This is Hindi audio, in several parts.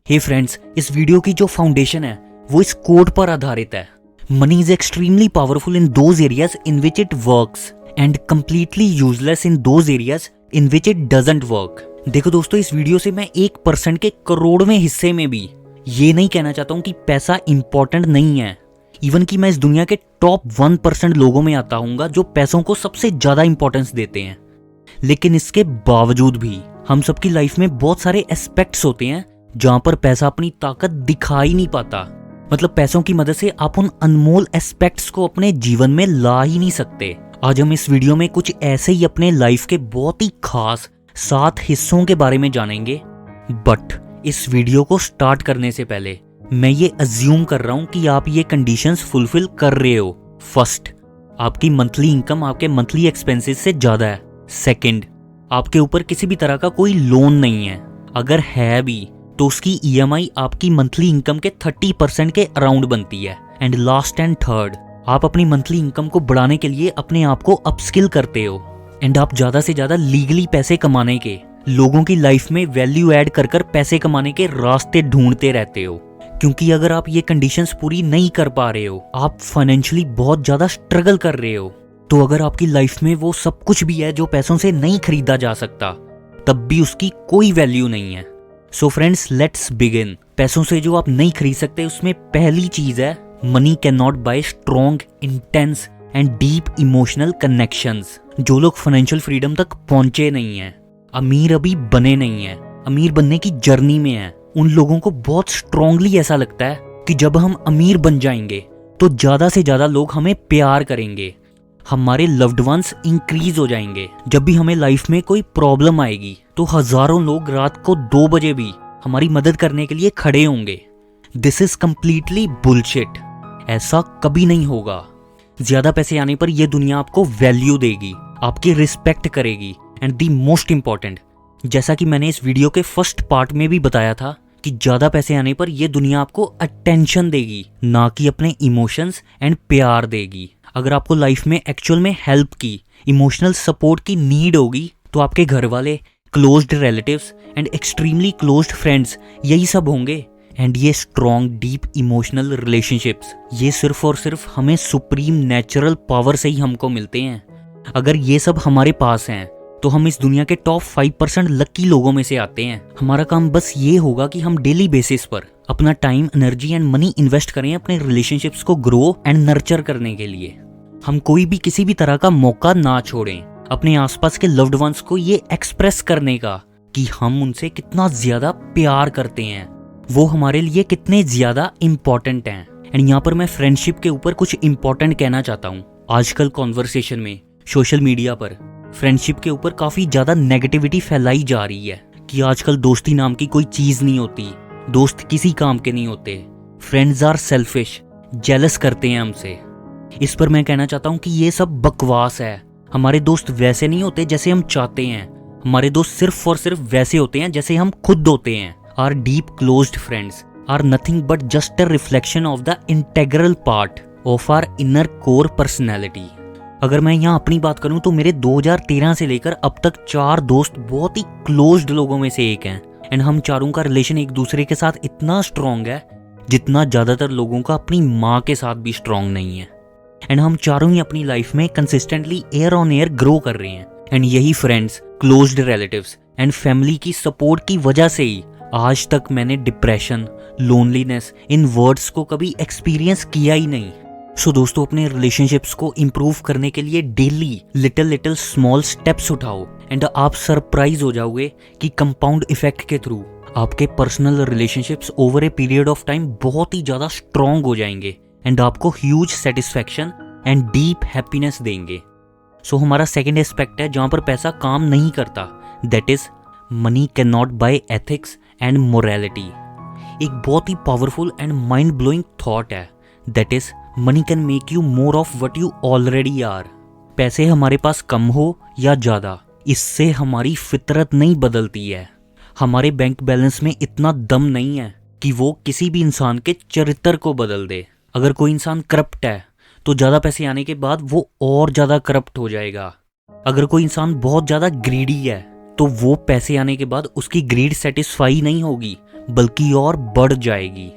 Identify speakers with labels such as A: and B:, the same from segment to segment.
A: हे फ्रेंड्स, इस वीडियो की जो फाउंडेशन है वो इस कोड पर आधारित है। Money is extremely powerful in those areas in which it works and completely useless in those areas in which it doesn't work. देखो दोस्तों, इस वीडियो से मैं 1% के करोड़वें हिस्से में भी ये नहीं कहना चाहता हूँ कि पैसा इंपॉर्टेंट नहीं है। इवन कि मैं इस दुनिया के टॉप 1% लोगों में आता हूँ जो पैसों को सबसे ज्यादा इंपॉर्टेंस देते हैं। लेकिन इसके बावजूद भी हम सबकी लाइफ में बहुत सारे एस्पेक्ट्स होते हैं जहां पर पैसा अपनी ताकत दिखा ही नहीं पाता। मतलब पैसों की मदद से आप उन अनमोल एस्पेक्ट्स को अपने जीवन में ला ही नहीं सकते। आज हम इस वीडियो में कुछ ऐसे ही अपने लाइफ के बहुत ही खास 7 हिस्सों के बारे में जानेंगे। बट इस वीडियो को स्टार्ट करने से पहले मैं ये अज्यूम कर रहा हूं कि आप ये कंडीशंस फुलफिल कर रहे हो। फर्स्ट, आपकी मंथली इनकम आपके मंथली एक्सपेंसेस से ज्यादा है। सेकंड, आपके ऊपर किसी भी तरह का कोई लोन नहीं है। अगर है भी तो उसकी EMI आपकी मंथली इनकम के 30% के अराउंड बनती है। एंड लास्ट एंड थर्ड, आप अपनी मंथली इनकम को बढ़ाने के लिए अपने आप को अपस्किल करते हो। एंड आप ज्यादा से ज्यादा लीगली पैसे कमाने के, लोगों की लाइफ में वैल्यू ऐड कर पैसे कमाने के रास्ते ढूंढते रहते हो। क्योंकि अगर आप ये कंडीशंस पूरी नहीं कर पा रहे हो, आप फाइनेंशियली बहुत ज्यादा स्ट्रगल कर रहे हो, तो अगर आपकी लाइफ में वो सब कुछ भी है जो पैसों से नहीं खरीदा जा सकता, तब भी उसकी कोई वैल्यू नहीं है। So friends, let's begin. पैसों से जो आप नहीं खरीद सकते उसमें पहली चीज है, money can not bye strong, intense and deep emotional connections. जो लोग फाइनेंशियल फ्रीडम तक पहुंचे नहीं हैं, अमीर अभी बने नहीं हैं, अमीर बनने की जर्नी में हैं, उन लोगों को बहुत स्ट्रांगली ऐसा लगता है कि जब हम अमीर बन जाएंगे तो ज्यादा से ज्यादा लोग हमें प्यार करेंगे, हमारे लव्ड वंस इंक्रीज हो जाएंगे। जब भी हमें लाइफ में कोई प्रॉब्लम आएगी तो हजारों लोग रात को 2 बजे भी हमारी मदद करने के लिए खड़े होंगे। This is completely bullshit. ऐसा कभी नहीं होगा। ज्यादा पैसे आने पर यह दुनिया आपको वैल्यू देगी, आपकी रिस्पेक्ट करेगी। एंड दी मोस्ट इंपॉर्टेंट, जैसा कि मैंने इस वीडियो के फर्स्ट पार्ट में भी बताया था कि ज्यादा पैसे आने पर यह दुनिया आपको अटेंशन देगी, ना कि अपने इमोशंस एंड प्यार देगी। अगर आपको लाइफ में एक्चुअल में हेल्प की, इमोशनल सपोर्ट की नीड होगी, तो आपके घर वाले, closed relatives and extremely closed friends यही सब होंगे। एंड ये स्ट्रॉन्ग डीप इमोशनल रिलेशनशिप्स, ये सिर्फ और सिर्फ हमें सुप्रीम नेचुरल पावर से ही हमको मिलते हैं। अगर ये सब हमारे पास हैं तो हम इस दुनिया के टॉप 5% लकी लोगों में से आते हैं। हमारा काम बस ये होगा कि हम डेली बेसिस पर अपना time, energy and money invest करें अपने रिलेशनशिप्स को ग्रो एंड नर्चर करने के लिए। हम कोई भी किसी भी तरह का मौका ना छोड़ें अपने आसपास के लव्ड वंस को ये एक्सप्रेस करने का कि हम उनसे कितना ज्यादा प्यार करते हैं, वो हमारे लिए कितने ज्यादा इंपॉर्टेंट हैं। एंड यहाँ पर मैं फ्रेंडशिप के ऊपर कुछ इंपॉर्टेंट कहना चाहता हूँ। आजकल कॉन्वर्सेशन में, सोशल मीडिया पर फ्रेंडशिप के ऊपर काफी ज्यादा नेगेटिविटी फैलाई जा रही है कि आजकल दोस्ती नाम की कोई चीज नहीं होती, दोस्त किसी काम के नहीं होते, फ्रेंड्स आर सेल्फिश, जेलस करते हैं हमसे। इस पर मैं कहना चाहता हूँ कि ये सब बकवास है। हमारे दोस्त वैसे नहीं होते जैसे हम चाहते हैं, हमारे दोस्त सिर्फ और सिर्फ वैसे होते हैं जैसे हम खुद होते हैं। Our deep closed friends are nothing but just a reflection of the integral part of our inner core personality. अगर मैं यहाँ अपनी बात करूँ तो मेरे 2013 से लेकर अब तक 4 दोस्त बहुत ही क्लोज्ड लोगों में से एक हैं। एंड हम चारों का रिलेशन एक दूसरे के साथ इतना स्ट्रॉन्ग है जितना ज्यादातर लोगों का अपनी माँ के साथ भी स्ट्रॉन्ग नहीं है। एंड हम चारों ही अपनी लाइफ में consistently year on year grow कर रहे हैं। एंड यही friends, closed relatives and family की सपोर्ट की वजह से ही आज तक मैंने डिप्रेशन, लोनलीनेस इन वर्ड्स को कभी एक्सपीरियंस किया ही नहीं। सो दोस्तों, अपने रिलेशनशिप्स को इम्प्रूव करने के लिए डेली लिटिल स्मॉल स्टेप्स उठाओ। एंड आप सरप्राइज हो जाओगे कि कंपाउंड इफेक्ट के थ्रू आपके personal relationships over a period of time बहुत ही ज्यादा स्ट्रॉन्ग हो जाएंगे एंड आपको huge satisfaction and deep happiness देंगे। सो हमारा सेकेंड एस्पेक्ट है जहां पर पैसा काम नहीं करता, that is money can not buy ethics and morality. एक बहुत ही powerful and mind blowing thought है, that is money can make you more of what you already are. पैसे हमारे पास कम हो या ज्यादा, इससे हमारी फितरत नहीं बदलती है। हमारे बैंक बैलेंस में इतना दम नहीं है कि वो किसी भी इंसान के चरित्र को बदल दे। अगर कोई इंसान करप्ट है तो ज्यादा पैसे आने के बाद वो और ज्यादा करप्ट हो जाएगा। अगर कोई इंसान बहुत ज्यादा ग्रीडी है तो वो पैसे आने के बाद उसकी ग्रीड सेटिस्फाई नहीं होगी, बल्कि और बढ़ जाएगी।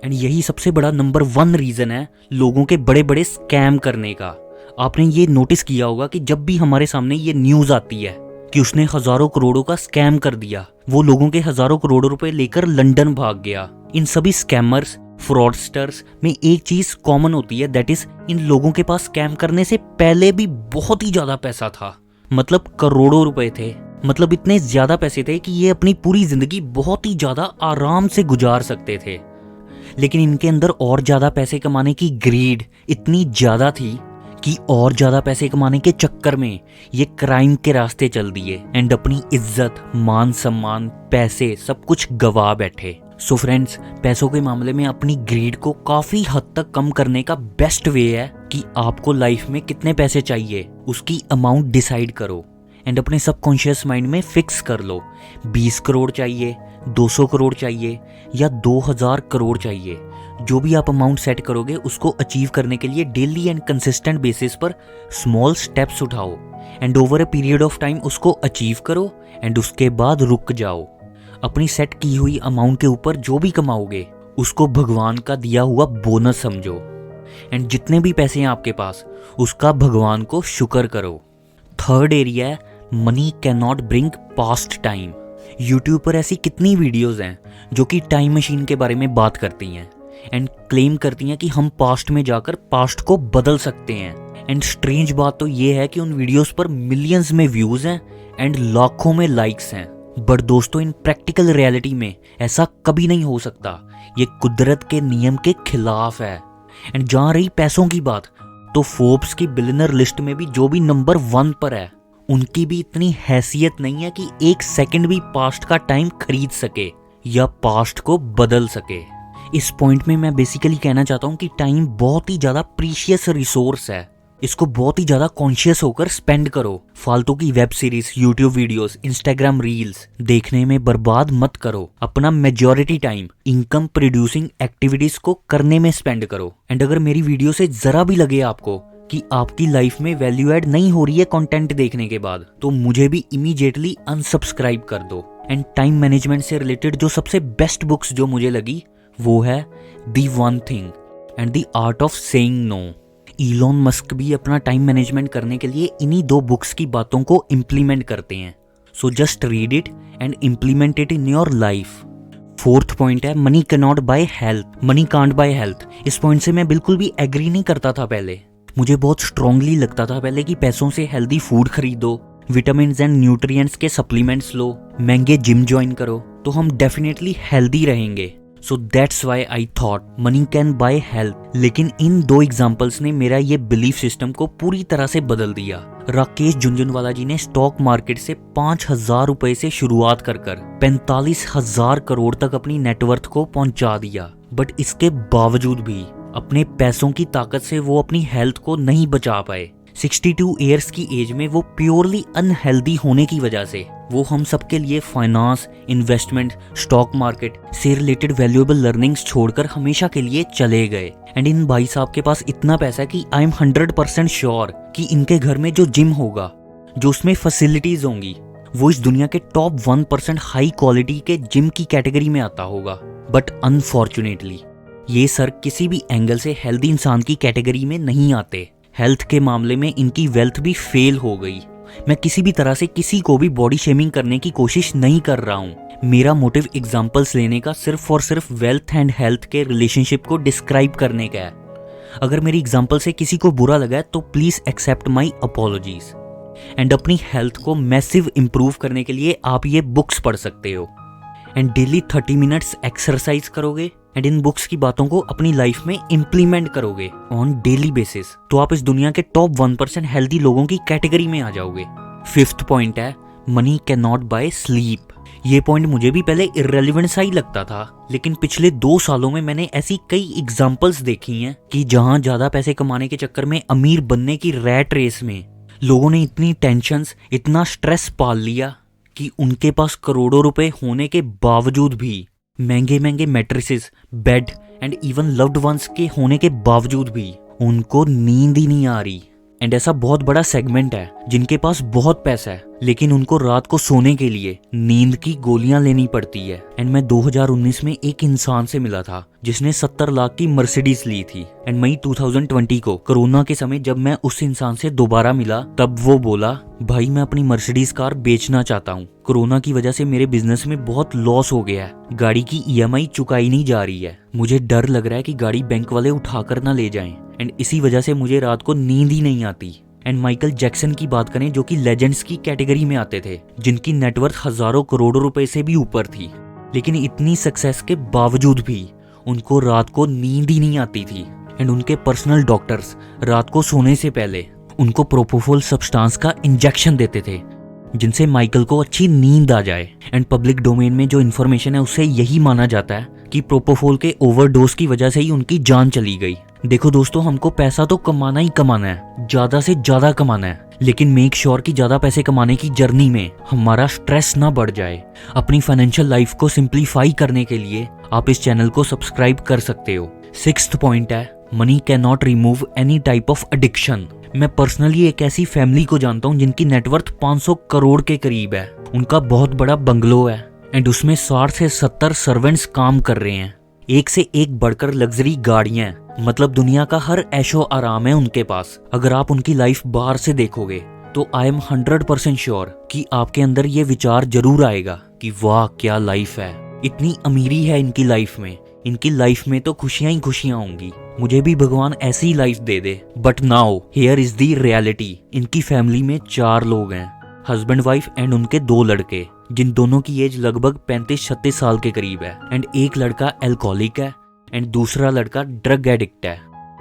A: एंड यही सबसे बड़ा नंबर 1 रीज़न है लोगों के बड़े बड़े स्कैम करने का। आपने ये नोटिस किया होगा कि जब भी हमारे सामने ये न्यूज़ आती है कि उसने हज़ारों करोड़ों का स्कैम कर दिया, वो लोगों के हज़ारों करोड़ों रुपए लेकर लंदन भाग गया। इन सभी स्कैमर्स, फ्रॉडस्टर्स में एक चीज़ कॉमन होती है, दैट इज़ इन लोगों के पास स्कैम करने से पहले भी बहुत ही ज़्यादा पैसा था। मतलब करोड़ों रुपए थे। मतलब इतने ज़्यादा पैसे थे कि ये अपनी पूरी ज़िंदगी बहुत ही ज़्यादा आराम से गुजार सकते थे। लेकिन इनके अंदर और ज़्यादा पैसे कमाने की ग्रीड इतनी ज़्यादा थी कि और ज़्यादा पैसे कमाने के चक्कर में ये क्राइम के रास्ते चल दिए एंड अपनी इज्जत, मान सम्मान, पैसे सब कुछ गवा बैठे। सो फ्रेंड्स, पैसों के मामले में अपनी ग्रीड को काफ़ी हद तक कम करने का बेस्ट वे है कि आपको लाइफ में कितने पैसे चाहिए उसकी अमाउंट डिसाइड करो एंड अपने सबकॉन्शियस माइंड में फिक्स कर लो। 20 करोड़ चाहिए, 200 करोड़ चाहिए या 2000 करोड़ चाहिए। जो भी आप अमाउंट सेट करोगे उसको अचीव करने के लिए डेली एंड कंसिस्टेंट बेसिस पर स्मॉल स्टेप्स उठाओ and over a period of time उसको अचीव करो एंड उसके बाद रुक जाओ। अपनी सेट की हुई अमाउंट के ऊपर जो भी कमाओगे उसको भगवान का दिया हुआ बोनस समझो एंड जितने भी पैसे हैं आपके पास उसका भगवान को शुक्र करो। थर्ड एरिया है money can not bring past time. YouTube पर ऐसी कितनी वीडियोस हैं जो कि टाइम मशीन के बारे में बात करती हैं एंड क्लेम करती हैं कि हम पास्ट में जाकर पास्ट को बदल सकते हैं। एंड स्ट्रेंज बात तो ये है कि उन वीडियोस पर मिलियंस में व्यूज हैं एंड लाखों में लाइक्स हैं। बट दोस्तों, इन प्रैक्टिकल रियलिटी में ऐसा कभी नहीं हो सकता। ये कुदरत के नियम के खिलाफ है। एंड जहाँ रही पैसों की बात, तो फोर्ब्स की बिलियनर लिस्ट में भी जो भी नंबर 1 पर है उनकी भी इतनी हैसियत नहीं है कि एक सेकंड भी पास्ट का टाइम खरीद सके या पास्ट को बदल सके। इस पॉइंट में मैं बेसिकली कहना चाहता हूँ कि टाइम बहुत ही ज़्यादा प्रीशियस रिसोर्स है। इसको बहुत ही ज़्यादा कॉन्शियस होकर स्पेंड करो। फालतू की web series, YouTube videos, Instagram reels देखने में बर्बाद मत करो। अपना majority time income producing activities को करने में स्पेंड करो। एंड अगर मेरी वीडियो से जरा भी लगे आपको कि आपकी लाइफ में वैल्यू ऐड नहीं हो रही है कंटेंट देखने के बाद, तो मुझे भी इमीडिएटली अनसब्सक्राइब कर दो। एंड टाइम मैनेजमेंट से रिलेटेड जो सबसे बेस्ट बुक्स जो मुझे लगी वो है the one thing and the art of saying no. Elon Musk भी अपना टाइम मैनेजमेंट करने के लिए इन्हीं 2 बुक्स की बातों को इम्प्लीमेंट करते हैं। So just read it and implement it in your life. Fourth point है money can not buy health. Money can't buy health. इस पॉइंट से मैं बिल्कुल भी एग्री नहीं करता था पहले। मुझे बहुत स्ट्रांगली लगता था पहले कि पैसों से हेल्दी फूड खरीदो, विटामिन एंड न्यूट्रिएंट्स के सप्लीमेंट्स लो, महंगे जिम ज्वाइन करो तो हम डेफिनेटली हेल्दी रहेंगे। So that's why I thought money can by health. लेकिन इन 2 एग्जाम्पल्स ने मेरा ये बिलीफ सिस्टम को पूरी तरह से बदल दिया। राकेश झुनझुनवाला जी ने स्टॉक मार्केट से 5000 रुपए से शुरुआत कर 45,000 करोड़ तक अपनी नेटवर्थ को पहुंचा दिया। बट इसके बावजूद भी अपने पैसों की ताकत से वो अपनी हेल्थ को नहीं बचा पाए। 62 ईयर्स की एज में वो प्योरली अनहेल्दी होने की वजह से वो हम सबके लिए फाइनेंस, इन्वेस्टमेंट, स्टॉक मार्केट से रिलेटेड वैल्यूएबल लर्निंग्स छोड़कर हमेशा के लिए चले गए। एंड इन भाई साहब के पास इतना पैसा है कि आई एम 100% श्योर कि इनके घर में जो जिम होगा, जो उसमें फैसिलिटीज होंगी, वो इस दुनिया के टॉप 1% हाई क्वालिटी के जिम की कैटेगरी में आता होगा। बट अनफॉर्चुनेटली ये सर किसी भी एंगल से हेल्दी इंसान की कैटेगरी में नहीं आते। हेल्थ के मामले में इनकी वेल्थ भी फेल हो गई। मैं किसी भी तरह से किसी को भी बॉडी शेमिंग करने की कोशिश नहीं कर रहा हूँ। मेरा मोटिव एग्जांपल्स लेने का सिर्फ और सिर्फ वेल्थ एंड हेल्थ के रिलेशनशिप को डिस्क्राइब करने का है। अगर मेरी एग्जांपल से किसी को बुरा लगा है तो please accept my apologies. And अपनी हेल्थ को मैसिव इंप्रूव करने के लिए आप ये बुक्स पढ़ सकते हो एंड डेली 30 मिनट्स एक्सरसाइज करोगे एंड इन बुक्स की बातों को अपनी लाइफ में इम्प्लीमेंट करोगे ऑन डेली बेसिस, तो आप इस दुनिया के टॉप 1% हेल्दी लोगों की कैटेगरी में आ जाओगे। 5th पॉइंट है money can not buy sleep. ये पॉइंट मुझे भी पहले इररेलेवेंट सा ही लगता था, लेकिन पिछले 2 सालों में मैंने ऐसी कई एग्जांपल्स देखी हैं कि जहां ज्यादा पैसे कमाने के चक्कर में अमीर बनने की रैट रेस में लोगों ने इतनी टेंशन्स, इतना स्ट्रेस पाल लिया कि उनके पास करोड़ों रुपए होने के बावजूद भी, महंगे महंगे mattresses, bed and even loved ones के होने के बावजूद भी उनको नींद ही नहीं आ रही एंड ऐसा बहुत बड़ा सेगमेंट है जिनके पास बहुत पैसा है लेकिन उनको रात को सोने के लिए नींद की गोलियां लेनी पड़ती है। एंड मैं 2019 में एक इंसान से मिला था जिसने 70 लाख की मर्सिडीज ली थी। एंड मई 2020 को कोरोना के समय जब मैं उस इंसान से दोबारा मिला तब वो बोला, भाई मैं अपनी मर्सिडीज कार बेचना चाहता हूँ। कोरोना की वजह से मेरे बिजनेस में बहुत लॉस हो गया है, गाड़ी की EMI चुकाई नहीं जा रही है, मुझे डर लग रहा है कि गाड़ी बैंक वाले उठाकर ना ले जाएं। एंड इसी वजह से मुझे रात को नींद ही नहीं आती। एंड माइकल जैक्सन की बात करें जो कि लेजेंड्स की कैटेगरी में आते थे, जिनकी नेटवर्थ हजारों करोड़ों रुपए से भी ऊपर थी, लेकिन इतनी सक्सेस के बावजूद भी उनको रात को नींद ही नहीं आती थी। एंड उनके पर्सनल डॉक्टर्स रात को सोने से पहले उनको प्रोपोफोल सब्सटेंस का इंजेक्शन देते थे जिनसे माइकल को अच्छी नींद आ जाए। एंड पब्लिक डोमेन में जो इन्फॉर्मेशन है उससे यही माना जाता है कि प्रोपोफोल के ओवरडोज की वजह से ही उनकी जान चली गई। देखो दोस्तों, हमको पैसा तो कमाना ही कमाना है, ज्यादा से ज्यादा कमाना है, लेकिन मेक श्योर कि ज्यादा पैसे कमाने की जर्नी में हमारा स्ट्रेस ना बढ़ जाए। अपनी फाइनेंशियल लाइफ को सिंप्लीफाई करने के लिए आप इस चैनल को सब्सक्राइब कर सकते हो। 6th पॉइंट है, money can not remove any type of addiction. मैं पर्सनली एक ऐसी फैमिली को जानता हूँ जिनकी नेटवर्थ 500 करोड़ के करीब है। उनका बहुत बड़ा बंगलो है एंड उसमें 60 से 70 सर्वेंट्स काम कर रहे हैं। एक से एक बढ़कर लग्जरी गाड़ियां, मतलब दुनिया का हर ऐशो आराम है उनके पास। अगर आप उनकी लाइफ बाहर से देखोगे तो आई एम 100% श्योर कि आपके अंदर ये विचार जरूर आएगा कि वाह क्या लाइफ है, इतनी अमीरी है इनकी लाइफ में, इनकी लाइफ में तो खुशियां ही खुशियां होंगी, मुझे भी भगवान ऐसी ही लाइफ दे दे। But now here is the reality. इनकी फैमिली में 4 लोग हैं, हस्बैंड वाइफ एंड उनके 2 लड़के, जिन दोनों की एज लगभग 35-36 साल के करीब है। एंड एक लड़का एल्कोहलिक है एंड दूसरा लड़का ड्रग एडिक्ट है।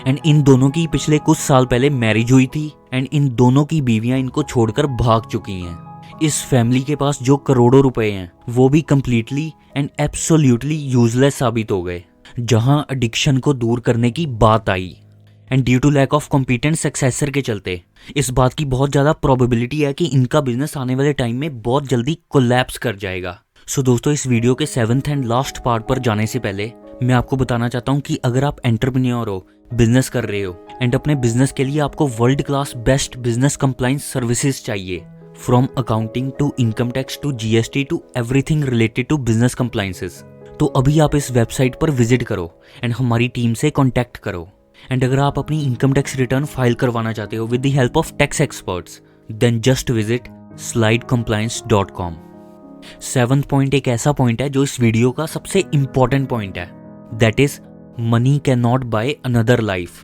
A: एंड इन दोनों की पिछले कुछ साल पहले मैरिज हुई थी एंड इन दोनों की बीवियां इनको छोड़कर भाग चुकी हैं। इस फैमिली के पास जो करोड़ों रुपए हैं वो भी कंप्लीटली एंड एब्सोल्युटली यूजलेस साबित हो गए जहां एडिक्शन को दूर करने की बात आई। And due to lack of competent successor के चलते इस बात की बहुत ज़्यादा प्रोबेबिलिटी है कि इनका बिजनेस आने वाले टाइम में बहुत जल्दी कोलैप्स कर जाएगा। सो दोस्तों, इस वीडियो के 7th एंड लास्ट पार्ट पर जाने से पहले मैं आपको बताना चाहता हूँ कि अगर आप एंटरप्रेन्योर हो, बिजनेस कर रहे हो एंड अपने बिजनेस के लिए आपको world class best business compliance services चाहिए, from accounting to income tax to GST to everything related to business compliances, तो अभी आप इस वेबसाइट पर विजिट करो एंड हमारी टीम से कॉन्टैक्ट करो। एंड अगर आप अपनी इनकम टैक्स रिटर्न फाइल करवाना चाहते हो with the help of tax experts, then just visit slidecompliance.com। 7th point एक ऐसा पॉइंट है जो इस वीडियो का सबसे इंपॉर्टेंट पॉइंट है, that is money can not buy another life.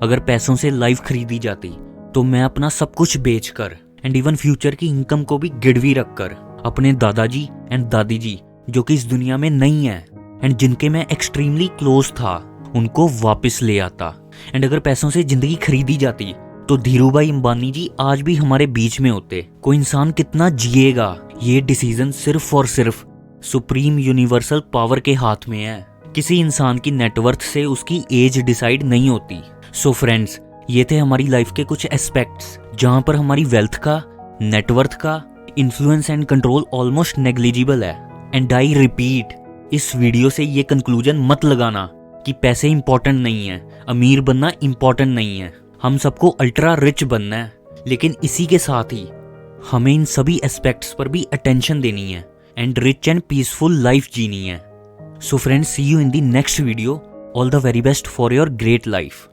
A: अगर पैसों से लाइफ खरीदी जाती तो मैं अपना सब कुछ बेचकर एंड इवन फ्यूचर की इनकम को भी गिरवी रखकर अपने दादाजी एंड दादी जी जो कि इस दुनिया में नहीं है एंड जिनके मैं एक्सट्रीमली क्लोज था उनको वापस ले आता। एंड अगर पैसों से जिंदगी खरीदी जाती तो धीरूभाई अंबानी जी आज भी हमारे बीच में होते। कोई इंसान कितना जिएगा ये डिसीजन सिर्फ और सिर्फ सुप्रीम यूनिवर्सल पावर के हाथ में है। किसी इंसान की नेटवर्थ से उसकी एज डिसाइड नहीं होती। सो फ्रेंड्स, ये थे हमारी लाइफ के कुछ एस्पेक्ट्स जहां पर हमारी वेल्थ का, नेटवर्थ का influence and control almost negligible है। एंड आई रिपीट, इस वीडियो से ये कंक्लूजन मत लगाना कि पैसे इंपॉर्टेंट नहीं है, अमीर बनना इंपॉर्टेंट नहीं है। हम सबको अल्ट्रा रिच बनना है, लेकिन इसी के साथ ही हमें इन सभी एस्पेक्ट्स पर भी अटेंशन देनी है and rich and peaceful life जीनी है। So friends, see you in the next video. All the very best for your great life.